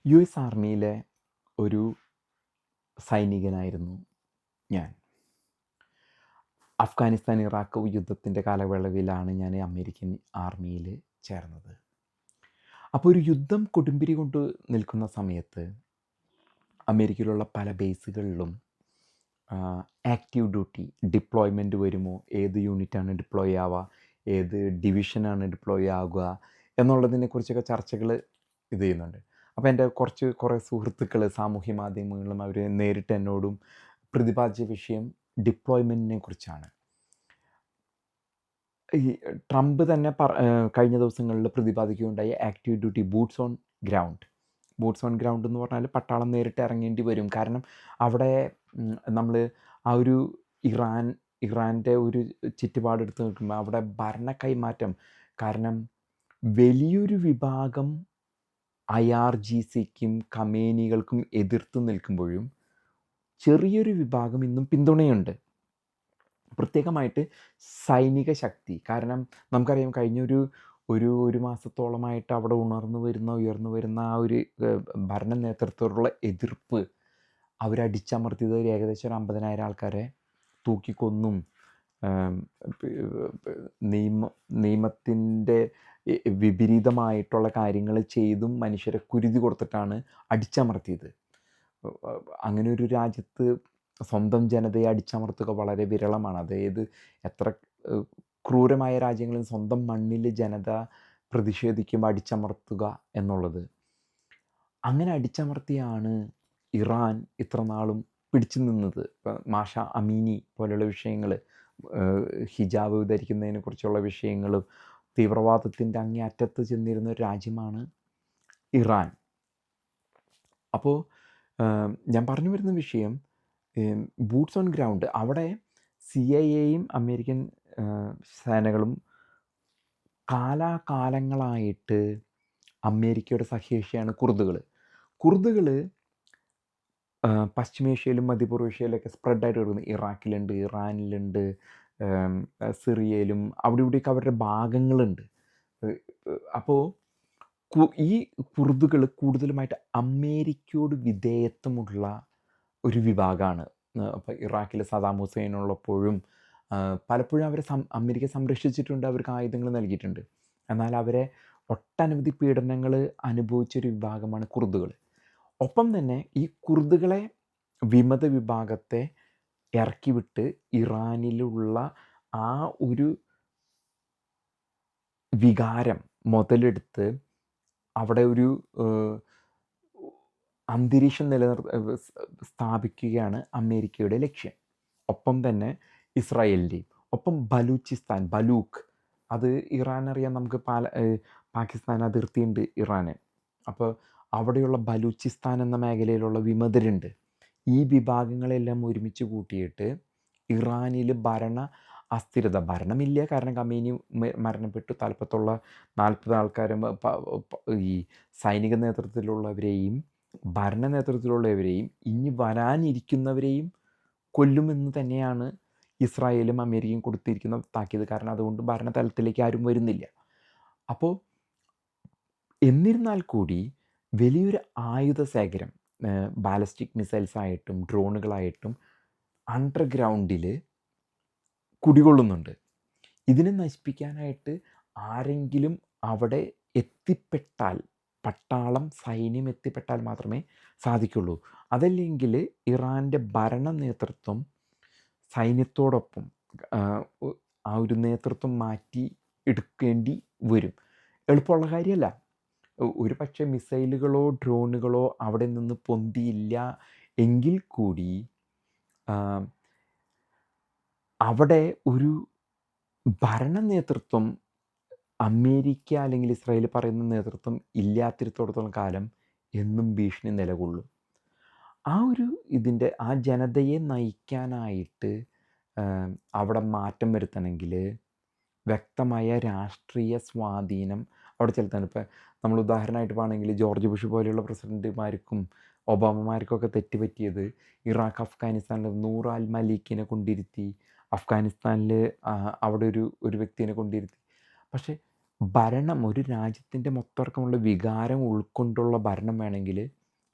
US ആർമിയിലെ ഒരു സൈനികനായിരുന്നു ഞാൻ. Afghanistan Iraq യുദ്ധത്തിൻ്റെ കാലയളവിലാണ് ഞാൻ അമേരിക്കൻ ആർമിയിൽ ചേർന്നത്. അപ്പോൾ ഒരു യുദ്ധം കൊടുമ്പിരി കൊണ്ട് നിൽക്കുന്ന സമയത്ത് അമേരിക്കയിലുള്ള പല ബേസുകളിലും ആക്റ്റീവ് ഡ്യൂട്ടി ഡിപ്ലോയ്മെൻറ്റ് വരുമോ, ഏത് യൂണിറ്റാണ് ഡിപ്ലോയ് ആവുക, ഏത് ഡിവിഷനാണ് ഡിപ്ലോയ് ആവുക എന്നുള്ളതിനെക്കുറിച്ചൊക്കെ ചർച്ചകൾ ഇത് ചെയ്യുന്നുണ്ട്. അപ്പോൾ എൻ്റെ കുറേ സുഹൃത്തുക്കൾ സാമൂഹ്യ മാധ്യമങ്ങളിലും അവർ നേരിട്ട് എന്നോടും പ്രതിപാദിച്ച വിഷയം ഡിപ്ലോയ്മെൻറ്റിനെ കുറിച്ചാണ്. ഈ ട്രംപ് തന്നെ കഴിഞ്ഞ ദിവസങ്ങളിൽ പ്രതിപാദിക്കുകയുണ്ടായി active duty boots on ground. Boots on ground എന്ന് പറഞ്ഞാൽ പട്ടാളം നേരിട്ട് ഇറങ്ങേണ്ടി വരും. കാരണം അവിടെ നമ്മൾ ആ ഒരു ഇറാൻ്റെ ഒരു ചുറ്റുപാടെടുത്ത് നിൽക്കുമ്പോൾ അവിടെ ഭരണ കൈമാറ്റം കാരണം വലിയൊരു വിഭാഗം IRGCക്കും ഖമേനികൾക്കും എതിർത്ത് നിൽക്കുമ്പോഴും ചെറിയൊരു വിഭാഗം ഇന്നും പിന്തുണയുണ്ട്, പ്രത്യേകമായിട്ട് സൈനിക ശക്തി. കാരണം നമുക്കറിയാം ഒരു മാസത്തോളമായിട്ട് അവിടെ ഉയർന്നു വരുന്ന ആ ഒരു ഭരണ നേതൃത്വത്തോടുള്ള എതിർപ്പ് അവരടിച്ചമർത്തിയത് ഏകദേശം ഒരു 50,000 ആൾക്കാരെ തൂക്കിക്കൊന്നും നിയമത്തിൻ്റെ വിപരീതമായിട്ടുള്ള കാര്യങ്ങൾ ചെയ്തും മനുഷ്യരെ കുരുതി കൊടുത്തിട്ടാണ് അടിച്ചമർത്തിയത്. അങ്ങനെ ഒരു രാജ്യത്ത് സ്വന്തം ജനതയെ അടിച്ചമർത്തുക വളരെ വിരളമാണ്. അതായത് എത്ര ക്രൂരമായ രാജ്യങ്ങളിൽ സ്വന്തം മണ്ണിൽ ജനത പ്രതിഷേധിക്കുമ്പോൾ അടിച്ചമർത്തുക എന്നുള്ളത്. അങ്ങനെ അടിച്ചമർത്തിയാണ് ഇറാൻ ഇത്ര നാളും പിടിച്ചു നിന്നത്. മാഷ അമീനി പോലെയുള്ള വിഷയങ്ങൾ, ഹിജാബ് ധരിക്കുന്നതിനെക്കുറിച്ചുള്ള വിഷയങ്ങളും തീവ്രവാദത്തിൻ്റെ അങ്ങേ അറ്റത്ത് ചെന്നിരുന്ന ഒരു രാജ്യമാണ് ഇറാൻ. അപ്പോൾ ഞാൻ പറഞ്ഞു വരുന്ന വിഷയം ബൂട്ട്സ് ഓൺ ഗ്രൗണ്ട്. അവിടെ CIA-യും അമേരിക്കൻ സേനകളും കാലാകാലങ്ങളായിട്ട് അമേരിക്കയുടെ സഖ്യകക്ഷിയാണ് കുർദുകൾ പശ്ചിമേഷ്യയിലും മധ്യപൂർവേഷ്യയിലൊക്കെ സ്പ്രെഡായിട്ട് കിടക്കുന്നു. ഇറാഖിലുണ്ട്, ഇറാനിലുണ്ട്, സിറിയയിലും അവിടെ ഇവിടെയൊക്കെ അവരുടെ ഭാഗങ്ങളുണ്ട്. അപ്പോൾ ഈ കുർദുകൾ കൂടുതലുമായിട്ട് അമേരിക്കയോട് വിധേയത്വമുള്ള ഒരു വിഭാഗമാണ്. അപ്പോൾ ഇറാഖിൽ സദാം ഹുസൈൻ ഉള്ളപ്പോഴും പലപ്പോഴും അവരെ അമേരിക്ക സംരക്ഷിച്ചിട്ടുണ്ട്, അവർക്ക് ആയുധങ്ങൾ നൽകിയിട്ടുണ്ട്. എന്നാൽ അവരെ ഒട്ടനവധി പീഡനങ്ങൾ അനുഭവിച്ചൊരു വിഭാഗമാണ് കുർദുകൾ. ഒപ്പം തന്നെ ഈ കുർദുകളെ വിമത വിഭാഗത്തെ ഇറക്കി വിട്ട് ഇറാനിലുള്ള ആ ഒരു വികാരം മുതലെടുത്ത് അവിടെ ഒരു അന്തരീക്ഷം സ്ഥാപിക്കുകയാണ് അമേരിക്കയുടെ ലക്ഷ്യം. ഒപ്പം തന്നെ ഇസ്രായേലിൻ്റെയും. ഒപ്പം ബലൂച്ചിസ്ഥാൻ, ബലൂക്ക്, അത് ഇറാൻ അറിയാം, നമുക്ക് പാകിസ്ഥാൻ അതിർത്തിയുണ്ട് ഇറാന്. അപ്പോൾ അവിടെയുള്ള ബലൂച്ചിസ്ഥാൻ എന്ന മേഖലയിലുള്ള വിമതരുണ്ട്. ഈ വിഭാഗങ്ങളെല്ലാം ഒരുമിച്ച് കൂട്ടിയിട്ട് ഇറാനിൽ അസ്ഥിരത, ഭരണമില്ല, കാരണം ഖമേനി മരണപ്പെട്ടു. തലപ്പത്തുള്ള 40 ആൾക്കാരും ഈ സൈനിക നേതൃത്വത്തിലുള്ളവരെയും ഭരണ നേതൃത്വത്തിലുള്ളവരെയും ഇനി വരാനിരിക്കുന്നവരെയും കൊല്ലുമെന്ന് തന്നെയാണ് ഇസ്രായേലും അമേരിക്കയും കൊടുത്തിരിക്കുന്ന താക്കീത്. കാരണം അതുകൊണ്ട് ഭരണതലത്തിലേക്ക് ആരും വരുന്നില്ല. അപ്പോൾ എന്നിരുന്നാൽ കൂടി വലിയൊരു ആയുധ ശേഖരം, ബാലിസ്റ്റിക് മിസൈൽസ് ആയിട്ടും ഡ്രോണുകളായിട്ടും അണ്ടർഗ്രൗണ്ടിൽ കുടികൊള്ളുന്നുണ്ട്. ഇതിനെ നശിപ്പിക്കാനായിട്ട് ആരെങ്കിലും അവിടെ എത്തിപ്പെട്ടാൽ, പട്ടാളം സൈന്യം എത്തിപ്പെട്ടാൽ മാത്രമേ സാധിക്കുള്ളൂ. അതല്ലെങ്കിൽ ഇറാൻ്റെ ഭരണ നേതൃത്വം സൈന്യത്തോടൊപ്പം ആ ഒരു നേതൃത്വം മാറ്റി എടുക്കേണ്ടി വരും. എളുപ്പമുള്ള കാര്യമല്ല. ഒരു പക്ഷേ മിസൈലുകളോ ഡ്രോണുകളോ അവിടെ നിന്ന് പൊന്തിയില്ല എങ്കിൽ കൂടി അവിടെ ഒരു ഭരണ നേതൃത്വം അമേരിക്ക അല്ലെങ്കിൽ ഇസ്രായേൽ പറയുന്ന നേതൃത്വം ഇല്ലാത്തിടത്തോളം കാലം എന്നും ഭീഷണി നിലകൊള്ളും. ആ ഒരു ആ ജനതയെ നയിക്കാനായിട്ട് അവിടെ മാറ്റം വരുത്തണമെങ്കിൽ വ്യക്തമായ രാഷ്ട്രീയ സ്വാധീനം അവിടെ ചെലുത്താണ്. ഇപ്പോൾ നമ്മൾ ഉദാഹരണമായിട്ട് പറയുകയാണെങ്കിൽ ജോർജ് ബുഷ് പോലെയുള്ള പ്രസിഡന്റുമാർക്കും ഒബാമമാർക്കൊക്കെ തെറ്റുപറ്റിയത് ഇറാഖ് അഫ്ഗാനിസ്ഥാനിൽ നൂർ അൽ മലീക്കിനെ കൊണ്ടിരുത്തി, അഫ്ഗാനിസ്ഥാനിൽ അവിടെ ഒരു വ്യക്തിയെ കൊണ്ടിരുത്തി. പക്ഷേ ഭരണം ഒരു രാജ്യത്തിൻ്റെ മൊത്തടക്കമുള്ള വികാരം ഉൾക്കൊണ്ടുള്ള ഭരണം വേണമെങ്കിൽ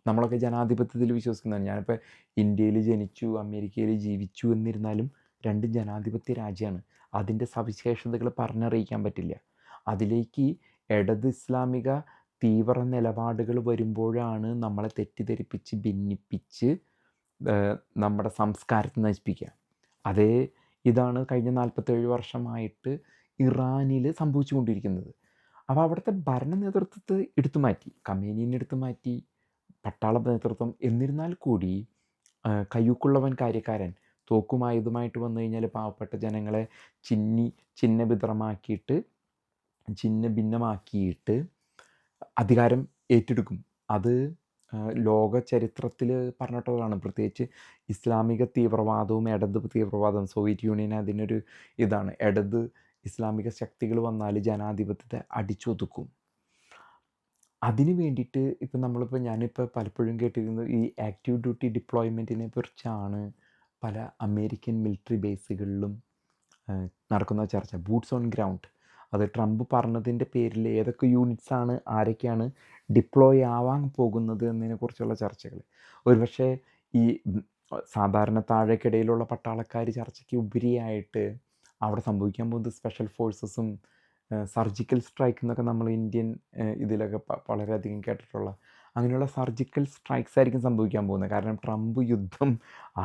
നമ്മളൊക്കെ ജനാധിപത്യത്തിൽ വിശ്വസിക്കുന്നതാണ്. ഞാനിപ്പോൾ ഇന്ത്യയിൽ ജനിച്ചു, അമേരിക്കയിൽ ജീവിച്ചു എന്നിരുന്നാലും രണ്ടും ജനാധിപത്യ രാജ്യമാണ്. അതിൻ്റെ സവിശേഷതകൾ പറഞ്ഞറിയിക്കാൻ പറ്റില്ല. അതിലേക്ക് ഇടത് ഇസ്ലാമിക തീവ്ര നിലപാടുകൾ വരുമ്പോഴാണ് നമ്മളെ തെറ്റിദ്ധരിപ്പിച്ച് ഭിന്നിപ്പിച്ച് നമ്മുടെ സംസ്കാരത്തെ നശിപ്പിക്കുക. അതേ ഇതാണ് കഴിഞ്ഞ 47 വർഷമായിട്ട് ഇറാനിൽ സംഭവിച്ചുകൊണ്ടിരിക്കുന്നത്. അപ്പോൾ അവിടുത്തെ ഭരണ നേതൃത്വത്തെ എടുത്തു മാറ്റി, ഖമേനിനെ എടുത്തു മാറ്റി, പട്ടാള നേതൃത്വം. എന്നിരുന്നാൽ കൂടി കയ്യൂക്കുള്ളവൻ കാര്യക്കാരൻ തോക്കുമായുധമായിട്ട് വന്നു കഴിഞ്ഞാൽ പാവപ്പെട്ട ജനങ്ങളെ ചിന്ന ഭിന്നമാക്കിയിട്ട് അധികാരം ഏറ്റെടുക്കും. അത് ലോക ചരിത്രത്തിൽ പറഞ്ഞിട്ടുള്ളതാണ്. പ്രത്യേകിച്ച് ഇസ്ലാമിക തീവ്രവാദവും ഇടത് തീവ്രവാദവും. സോവിയറ്റ് യൂണിയൻ അതിനൊരു ഇതാണ്. ഇടത് ഇസ്ലാമിക ശക്തികൾ വന്നാൽ ജനാധിപത്യത്തെ അടിച്ചൊതുക്കും. അതിന് വേണ്ടിയിട്ട് ഇപ്പം ഞാനിപ്പോൾ പലപ്പോഴും കേട്ടിരുന്നത് ഈ ആക്റ്റീവ് ഡ്യൂട്ടി ഡിപ്ലോയ്മെൻറ്റിനെ കുറിച്ചാണ് പല അമേരിക്കൻ മിലിറ്ററി ബേസുകളിലും നടക്കുന്ന ചർച്ച. Boots on ground. അത് ട്രംപ് പറഞ്ഞതിൻ്റെ പേരിൽ ഏതൊക്കെ യൂണിറ്റ്സാണ് ആരൊക്കെയാണ് ഡിപ്ലോയ് ആവാൻ പോകുന്നത് എന്നതിനെക്കുറിച്ചുള്ള ചർച്ചകൾ. ഒരുപക്ഷെ ഈ സാധാരണ താഴേക്കിടയിലുള്ള പട്ടാളക്കാർ ചർച്ചയ്ക്ക് ഉപരിയായിട്ട് അവിടെ സംഭവിക്കാൻ പോകുന്നത് സ്പെഷ്യൽ ഫോഴ്സസും സർജിക്കൽ സ്ട്രൈക്ക് എന്നൊക്കെ നമ്മൾ ഇന്ത്യൻ ഇതിലൊക്കെ വളരെയധികം കേട്ടിട്ടുള്ള അങ്ങനെയുള്ള സർജിക്കൽ സ്ട്രൈക്സ് ആയിരിക്കും സംഭവിക്കാൻ പോകുന്നത്. കാരണം ട്രംപ് യുദ്ധം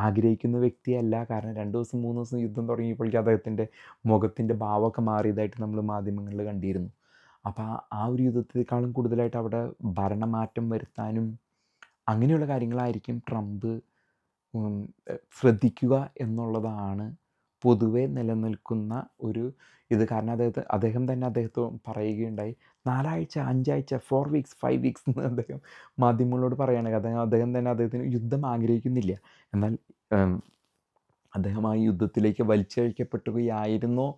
ആഗ്രഹിക്കുന്ന വ്യക്തിയല്ല. കാരണം 2 ദിവസം 3 ദിവസം യുദ്ധം തുടങ്ങിയപ്പോഴേക്കും അദ്ദേഹത്തിൻ്റെ മുഖത്തിൻ്റെ ഭാവമൊക്കെ മാറിയതായിട്ട് നമ്മൾ മാധ്യമങ്ങളിൽ കണ്ടിരുന്നു. അപ്പോൾ ആ ഒരു യുദ്ധത്തെക്കാളും കൂടുതലായിട്ട് അവിടെ ഭരണമാറ്റം വരുത്താനും അങ്ങനെയുള്ള കാര്യങ്ങളായിരിക്കും ട്രംപ് ശ്രദ്ധിക്കുക എന്നുള്ളതാണ് പൊതുവെ നിലനിൽക്കുന്ന ഒരു ഇത്. കാരണം അദ്ദേഹം തന്നെ പറയുകയുണ്ടായി, 4 ആഴ്ച 5 ആഴ്ച 4 വീക്സ് 5 വീക്സ് എന്ന് അദ്ദേഹം മാധ്യമങ്ങളോട് പറയുകയാണ്. അദ്ദേഹം തന്നെ അദ്ദേഹത്തിന് യുദ്ധം ആഗ്രഹിക്കുന്നില്ല. എന്നാൽ അദ്ദേഹം ആ യുദ്ധത്തിലേക്ക് വലിച്ചഴിക്കപ്പെടുകയായിരുന്നോ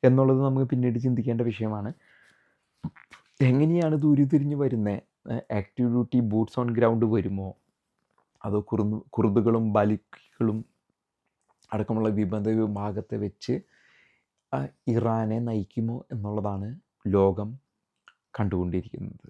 എന്നുള്ളത് നമുക്ക് പിന്നീട് ചിന്തിക്കേണ്ട വിഷയമാണ്. എങ്ങനെയാണ് ഇത് ഉരുത്തിരിഞ്ഞ് വരുന്നത്? Active duty boots on ground വരുമോ, അതോ കുർദുകളും ബലിക്കുകളും അടക്കമുള്ള വിഭാഗത്തെ വെച്ച് ഇറാനെ നയിക്കുമോ എന്നുള്ളതാണ് ലോകം കണ്ടുകൊണ്ടിരിക്കുന്നത്.